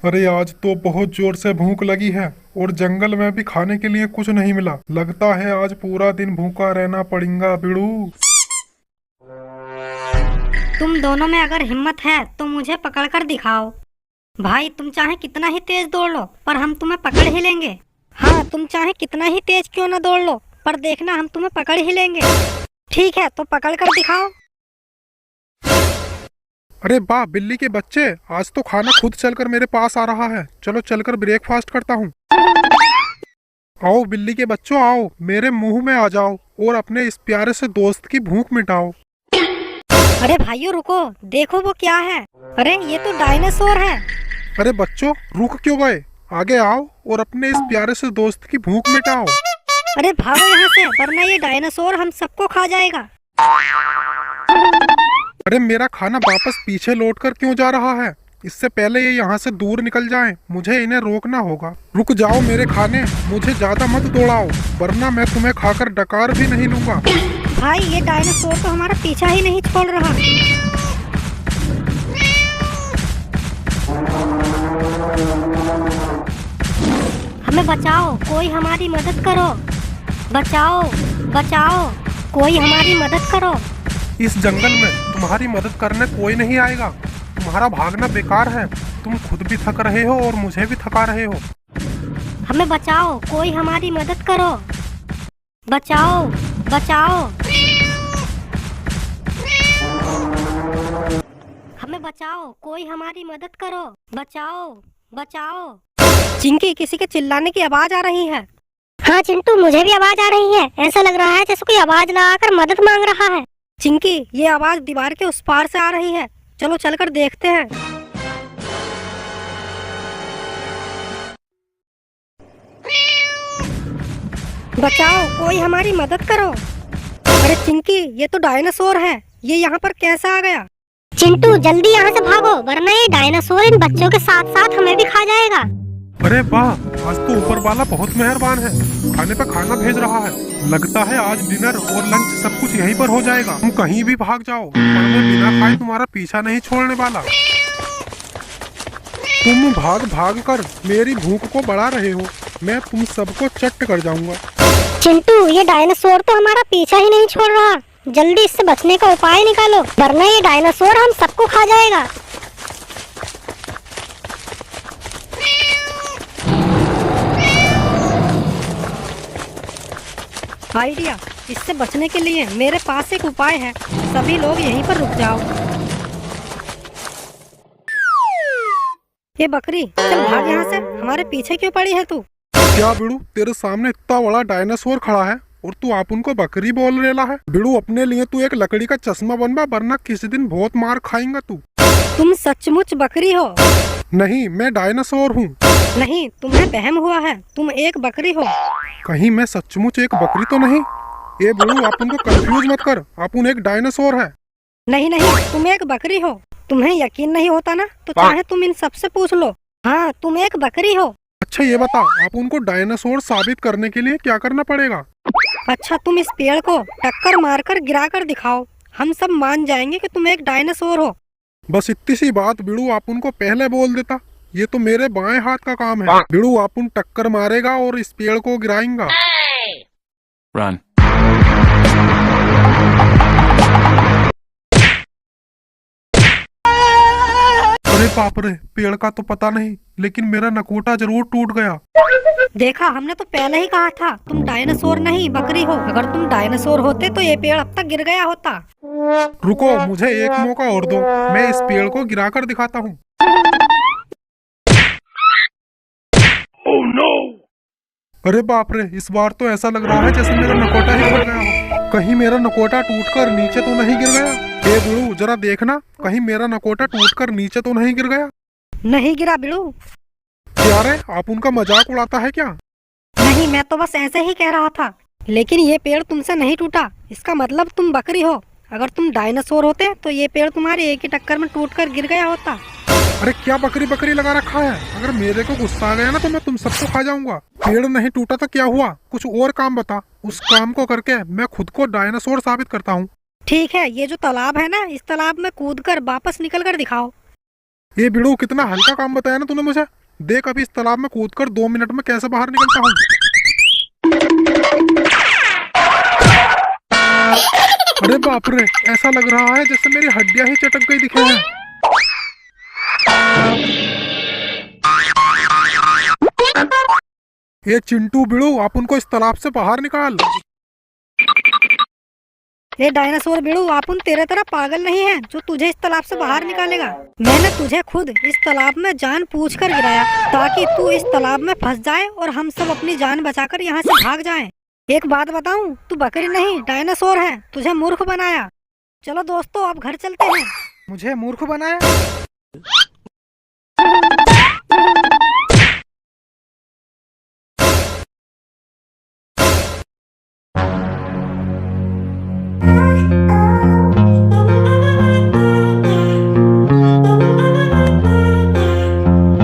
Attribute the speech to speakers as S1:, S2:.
S1: अरे आज तो बहुत जोर से भूख लगी है और जंगल में भी खाने के लिए कुछ नहीं मिला। लगता है आज पूरा दिन भूखा रहना पड़ेगा बिड़ू।
S2: तुम दोनों में अगर हिम्मत है तो मुझे पकड़ कर दिखाओ। भाई तुम चाहे कितना ही तेज दौड़ लो पर हम तुम्हें पकड़ ही लेंगे। हाँ, तुम चाहे कितना ही तेज क्यों ना दौड़ लो पर देखना हम तुम्हें पकड़ ही लेंगे। ठीक है तो पकड़ कर दिखाओ।
S1: अरे वाह बिल्ली के बच्चे, आज तो खाना खुद चलकर मेरे पास आ रहा है। चलो चलकर ब्रेकफास्ट करता हूँ। आओ बिल्ली के बच्चों, आओ मेरे मुंह में आ जाओ और अपने इस प्यारे से दोस्त की भूख मिटाओ।
S2: अरे भाइयों रुको, देखो वो क्या है। अरे ये तो डायनासोर है।
S1: अरे बच्चों रुक क्यों गए, आगे आओ और अपने इस प्यारे से दोस्त की भूख मिटाओ।
S2: अरे भागो यहाँ से वरना ये डायनासोर हम सबको खा जाएगा।
S1: अरे मेरा खाना वापस पीछे लौटकर क्यों जा रहा है? इससे पहले ये यहाँ से दूर निकल जाएं, मुझे इन्हें रोकना होगा। रुक जाओ मेरे खाने, मुझे ज्यादा मत दौड़ाओ वरना मैं तुम्हें खाकर डकार भी नहीं लूंगा।
S2: भाई ये डायनासोर तो हमारा पीछा ही नहीं छोड़ रहा। हमें बचाओ, कोई हमारी मदद करो। बचाओ बचाओ, कोई हमारी मदद करो।
S1: इस जंगल में तुम्हारी मदद करने कोई नहीं आएगा। तुम्हारा भागना बेकार है, तुम खुद भी थक रहे हो और मुझे भी थका रहे हो।
S2: हमें बचाओ, कोई हमारी मदद करो। बचाओ बचाओ, हमें बचाओ, कोई हमारी मदद करो। बचाओ बचाओ। चिंकी, किसी के चिल्लाने की आवाज आ रही है। हाँ चिंटू, मुझे भी आवाज आ रही है। ऐसा लग रहा है जैसे कोई आवाज लगाकर मदद मांग रहा है। चिंकी, ये आवाज दीवार के उस पार से आ रही है। चलो चलकर देखते हैं। बचाओ, कोई हमारी मदद करो। अरे चिंकी, ये तो डायनासोर है, ये यहाँ पर कैसे आ गया? चिंटू जल्दी यहाँ से भागो वरना ये डायनासोर इन बच्चों के साथ साथ हमें भी खा जाएगा।
S1: अरे वाह, आज तो ऊपर वाला बहुत मेहरबान है, खाने पे खाना भेज रहा है। लगता है आज डिनर और लंच सब कुछ यहीं पर हो जाएगा। तुम कहीं भी भाग जाओ पर मैं बिना खाए तुम्हारा पीछा नहीं छोड़ने वाला। तुम भाग भाग कर मेरी भूख को बढ़ा रहे हो, मैं तुम सबको चट कर जाऊंगा।
S2: चिंटू, ये डायनासोर तो हमारा पीछा ही नहीं छोड़ रहा। जल्दी इससे बचने का उपाय निकालो वरना ये डायनासोर हम सबको खा जाएगा। आइडिया, इससे बचने के लिए मेरे पास एक उपाय है। सभी लोग यहीं पर रुक जाओ। ये बकरी, चल भाग यहाँ से, हमारे पीछे क्यों पड़ी है तू?
S1: क्या बिड़ू, तेरे सामने इतना बड़ा डायनासोर खड़ा है और तू आप उनको बकरी बोल रेला है? बिड़ू अपने लिए तू एक लकड़ी का चश्मा बनवा वरना किसी दिन बहुत मार खाएगा तू।
S2: तुम सचमुच बकरी हो?
S1: नहीं, मैं डायनासोर हूँ।
S2: नहीं, तुम्हें वहम हुआ है, तुम एक बकरी हो।
S1: कहीं मैं सचमुच एक बकरी तो नहीं? ये बिड़ू आप उनको कंफ्यूज मत कर, आप एक डायनासोर है।
S2: नहीं नहीं, तुम एक बकरी हो। तुम्हें यकीन नहीं होता ना तो चाहे तुम इन सबसे पूछ लो। हाँ, तुम एक बकरी हो।
S1: अच्छा ये बता, आप उनको डायनासोर साबित करने के लिए क्या करना पड़ेगा?
S2: अच्छा, तुम इस पेड़ को टक्कर मारकर गिरा कर दिखाओ, हम सब मान जाएंगे कि तुम एक डायनासोर हो।
S1: बस इतनी सी बात बिड़ू आप उनको पहले बोल देता, ये तो मेरे बाएं हाथ का काम है। बिड़ू आप उन टक्कर मारेगा और इस पेड़ को गिराएगा।
S3: Run.
S1: अरे बाप रे, पेड़ का तो पता नहीं लेकिन मेरा नकोटा जरूर टूट गया।
S2: देखा, हमने तो पहले ही कहा था तुम डायनासोर नहीं बकरी हो। अगर तुम डायनासोर होते तो ये पेड़ अब तक गिर गया होता।
S1: रुको, मुझे एक मौका और दो, मैं इस पेड़ को गिराकर दिखाता हूँ। Oh no! अरे बाप रे, इस बार तो ऐसा लग रहा है जैसे मेरा नकोटा ही गिर गया हो। कहीं मेरा नकोटा टूटकर नीचे तो नहीं गिर गया? ए बिड़ू जरा देखना, कहीं मेरा नकोटा टूटकर नीचे तो नहीं गिर गया?
S2: नहीं गिरा बिड़ू।
S1: क्या रे, आप उनका मजाक उड़ाता है क्या?
S2: नहीं, मैं तो बस ऐसे ही कह रहा था। लेकिन ये पेड़ तुमसे नहीं टूटा, इसका मतलब तुम बकरी हो। अगर तुम डायनासोर होते तो ये पेड़ तुम्हारे एक ही टक्कर में टूटकर गिर गया होता।
S1: अरे क्या बकरी बकरी लगा रखा है? अगर मेरे को गुस्सा आ गया ना तो मैं तुम सबको खा जाऊंगा। पेड़ नहीं टूटा तो क्या हुआ, कुछ और काम बता, उस काम को करके मैं खुद को डायनासोर साबित करता हूँ।
S2: ठीक है, ये जो तालाब है ना, इस तालाब में कूदकर वापस निकल कर दिखाओ।
S1: ये बिड़ू कितना हल्का काम बताया ना तूने मुझे। देख अभी इस तालाब में कूदकर 2 मिनट में कैसे बाहर निकलता हूँ। अरे बाप रे, ऐसा लग रहा है जैसे मेरी हड्डियां ही चटक गई दिखे हैं। ये चिंटू बिड़ू, आप उनको इस तालाब से बाहर निकाल।
S2: ये डायनासोर बिड़ू, आप उन तेरे तरह पागल नहीं है जो तुझे इस तालाब से बाहर निकालेगा। मैंने तुझे खुद इस तालाब में जान पूछकर गिराया ताकि तू इस तालाब में फंस जाए और हम सब अपनी जान बचाकर यहाँ से भाग जाएं। एक बात बताऊं, तू बकरी नहीं डायनासोर है, तुझे मूर्ख बनाया। चलो दोस्तों अब घर चलते हैं।
S1: मुझे मूर्ख बनाया?